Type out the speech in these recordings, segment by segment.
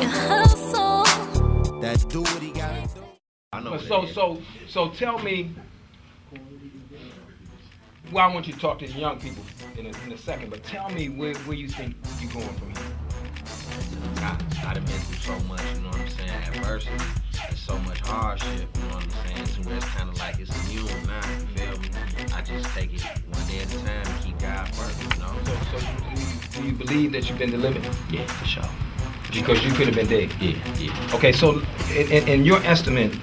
You hustle. That do what he gotta do. I know. So tell me. Well, I want you to talk to the young people in a second, but tell me where you think you're going from here. I done been through so much, you know what I'm saying, adversity, and so much hardship, you know what I'm saying, to where it's kind of like it's immune now, you feel me? I just take it one day at a time and keep God first, you know? So do you believe that you've been delivered? Yeah, for sure. Because you could have been dead. Yeah. Okay, so in your estimate,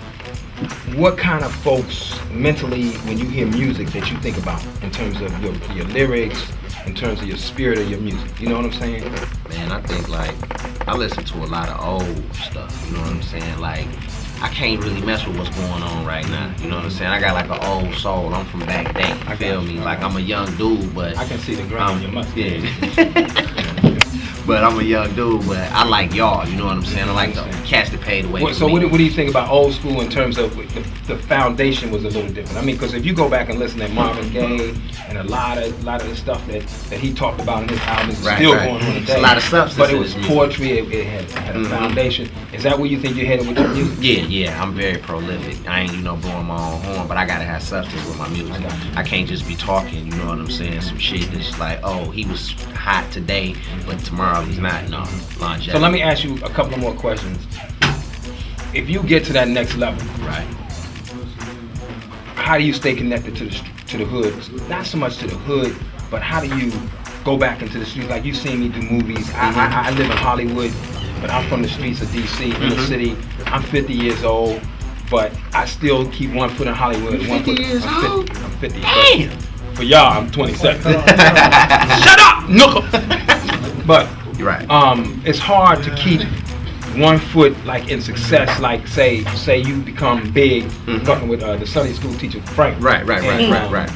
what kind of folks mentally, when you hear music, that you think about in terms of your lyrics, in terms of your spirit of your music? You know what I'm saying? Man, I think like I listen to a lot of old stuff. You know what I'm saying? Like I can't really mess with what's going on right now. You know what I'm saying? I got like an old soul. I'm from back then. You feel me? Like I'm a young dude, but I can see the grain in your mustache. Yeah. But I'm a young dude, but I like y'all, you know what I'm saying? I like the cats that paid away. So what do you think about old school in terms of the foundation was a little different? I mean, because if you go back and listen to Marvin Gaye and a lot of the stuff that he talked about in his albums is still going on today. It's a lot of substance. But it was poetry, it had a foundation. Is that where you think you're headed with your music? Yeah, I'm very prolific. I ain't, blowing my own horn, but I gotta have substance with my music. I can't just be talking, you know what I'm saying? Some shit that's like, oh, he was hot today, but tomorrow he's not. No, longevity. So let me ask you a couple of more questions. If you get to that next level, right? How do you stay connected to the hood? Not so much to the hood, but how do you go back into the streets? Like, you've seen me do movies. I live in Hollywood, but I'm from the streets of DC, in the city. I'm 50 years old, but I still keep one foot in Hollywood. You're 50 years old? I'm 50. Damn. For y'all, I'm 27. Shut up, knuckle. But you're right. It's hard to keep one foot like in success. Like say you become big, fucking with the Sunday school teacher Frank. Right.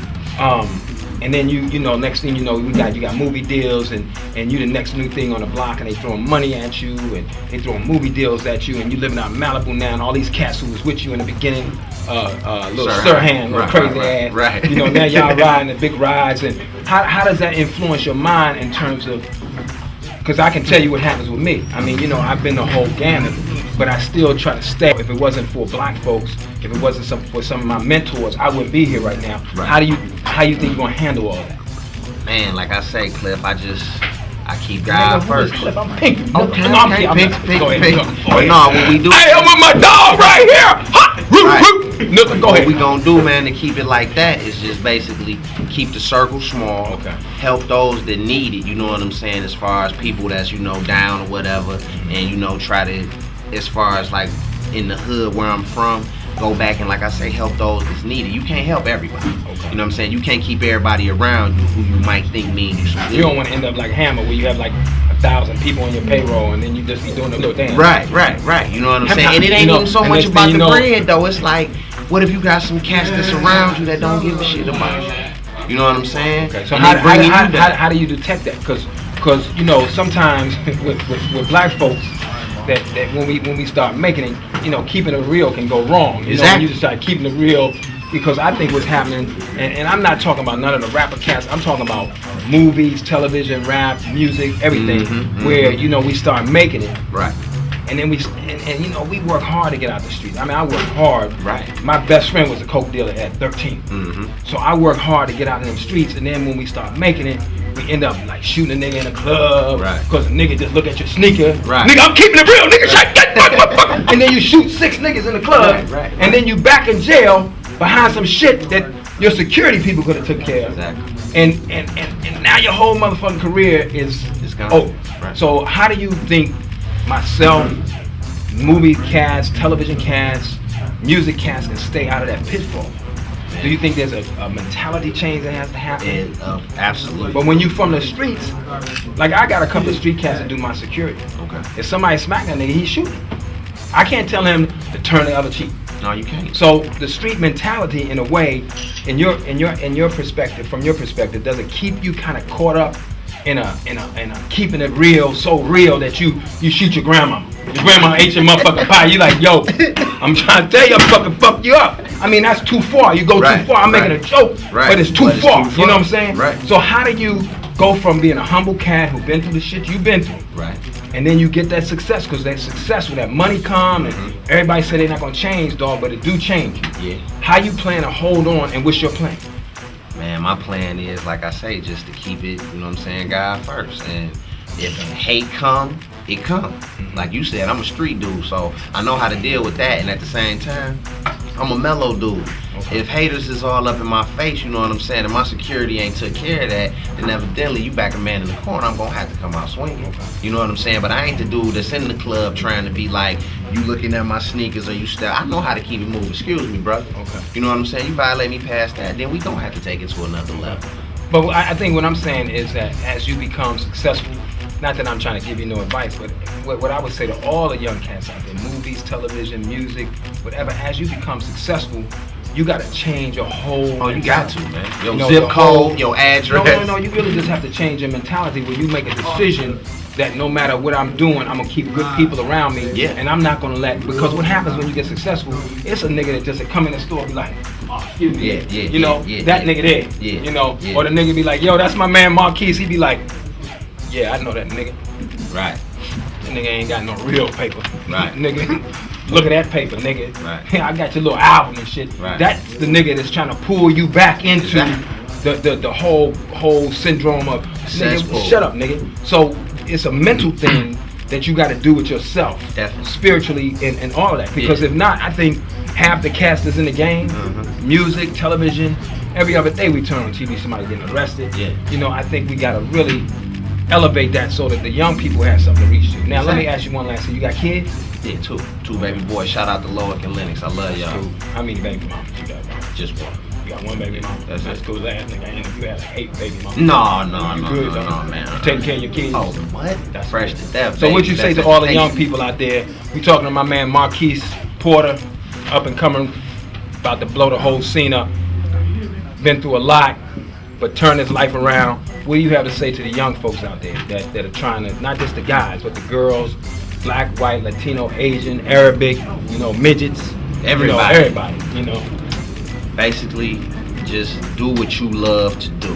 And then you know, next thing you know, you got movie deals, and you the nenext new thing on the block, and they throwing money at you, and they throwing movie deals at you, and you living out in Malibu now, and all these cats who was with you in the beginning, little Sirhan, little crazy ass. Right. You know, now y'all riding the big rides, and how does that influence your mind in terms of? Because I can tell you what happens with me. I mean, I've been the whole gamut, but I still try to stay. If it wasn't for black folks, if it wasn't for some of my mentors, I wouldn't be here right now. Right. How you think you're gonna handle all that? Man, like I say, Cliff, I keep God first. Cliff, I'm pink. Okay, Go ahead. But no, what we do? Hey, I'm with my dog right here. Go What ahead. we gonna do, man, to keep it like that is just basically keep the circle small. Okay. Help those that need it. You know what I'm saying? As far as people that's down or whatever, and try to, as far as like in the hood where I'm from, go back and, like I say, help those that's needed. You can't help everybody. Okay. You know what I'm saying? You can't keep everybody around you who you might think mean you some good. You don't want to end up like Hammer, where you have like 1,000 people on your payroll, and then you just be doing a little dance. Right. You know what I'm saying? And it ain't even so much about the bread, though. It's like, what if you got some cats that's around you that don't give a shit about you? You know what I'm saying? Okay. So how do you detect that? Because sometimes with black folks, that when we start making it, keeping it real can go wrong. Exactly. You just start keeping it real, because I think what's happening, and I'm not talking about none of the rapper cats. I'm talking about movies, television, rap, music, everything. Where we start making it. Right. And then we work hard to get out the streets. I mean, I work hard. Right. My best friend was a coke dealer at 13. So I work hard to get out in them streets, and then when we start making it, we end up like shooting a nigga in a club. Right. Because a nigga just look at your sneaker. Right. Nigga, I'm keeping it real, nigga. Shut that motherfucker. And then you shoot 6 niggas in the club. Right. And then you back in jail behind some shit that your security people could have took care of. Exactly. And now your whole motherfucking career is gone. over. Right. So how do you think myself, movie cats, television cats, music cats can stay out of that pitfall? Do you think there's a mentality change that has to happen? Absolutely. But when you from the streets, like I got a couple of street cats that do my security. Okay. If somebody smack that nigga, he's shooting. I can't tell him to turn the other cheek. No, you can't. So the street mentality, in a way, in your perspective, from your perspective, does it keep you kind of caught up in a keeping it real, so real that you shoot your grandma? Your grandma ate your motherfucking pie. You like, yo, I'm trying to tell you, I'm fucking fuck you up. I mean, that's too far. You go too far. I'm making a joke, but it's too far. You know what I'm saying? Right. So how do you go from being a humble cat who been through the shit you've been through, right, and then you get that success, because that success, with that money come, and everybody say they're not gonna change, dog, but it do change you. Yeah. How you plan to hold on, and what's your plan? Man, my plan is, like I say, just to keep it, you know what I'm saying, God first. And if hate come, it come. Like you said, I'm a street dude, so I know how to deal with that. And at the same time, I'm a mellow dude. Okay. If haters is all up in my face, you know what I'm saying, and my security ain't took care of that, then evidently you back a man in the corner, I'm gonna have to come out swinging. Okay. You know what I'm saying? But I ain't the dude that's in the club trying to be like, you looking at my sneakers or you still. I know how to keep it moving. Excuse me, brother. Okay. You know what I'm saying? You violate me past that, then we gonna have to take it to another level. But I think what I'm saying is that as you become successful, not that I'm trying to give you no advice, but what I would say to all the young cats out there, movies, television, music, whatever, as you become successful, you got to change your whole Oh, you got to, man. Your You know, zip the code, whole- your address. No, you really just have to change your mentality where you make a decision that no matter what I'm doing, I'm gonna keep good people around me, Yeah. and I'm not gonna let, because what happens when you get successful, it's a nigga that just come in the store and be like, oh, excuse me, you know, that nigga there, you know, or the nigga be like, yo, that's my man Marquise, he be like, yeah, I know that nigga. Right. That nigga ain't got no real paper. Right. Nigga, look at that paper, nigga. Right. I got your little album and shit. Right. That's the nigga that's trying to pull you back into the whole syndrome of, nigga, Cesspool. shut up, nigga. So it's a mental thing that you got to do with yourself, Definitely. spiritually, and all of that. Because if not, I think half the cast is in the game, music, television, every other day we turn on TV, somebody getting arrested. Yeah. You know, I think we got to really elevate that so that the young people have something to reach to. Now, let me ask you one last thing. You got kids? Yeah, two baby boys. Shout out to Loic and Lennox. I love y'all. How many baby mamas you got, bro? Just one. You got one baby mama? That's it. cool. Last nigga, I ain't know you had like 8 baby mamas. No, You good, man. You taking care of your kids? Oh, what? That's Fresh to death. So what baby. you say That's to all the young education. people out there? We talking to my man Marquise Porter, up and coming, about to blow the whole scene up. Been through a lot, but turn his life around. What do you have to say to the young folks out there that are trying to, not just the guys, but the girls, black, white, Latino, Asian, Arabic, you know, midgets, Everybody. you know, everybody, you know. Basically, just do what you love to do.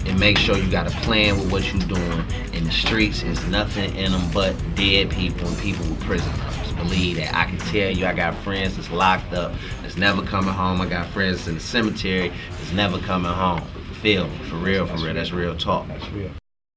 And make sure you got a plan with what you're doing. In the streets, is nothing in them but dead people and people with prison terms. Believe that. I can tell you, I got friends that's locked up, that's never coming home. I got friends in the cemetery that's never coming home. Feel me? For real, that's real talk. That's real.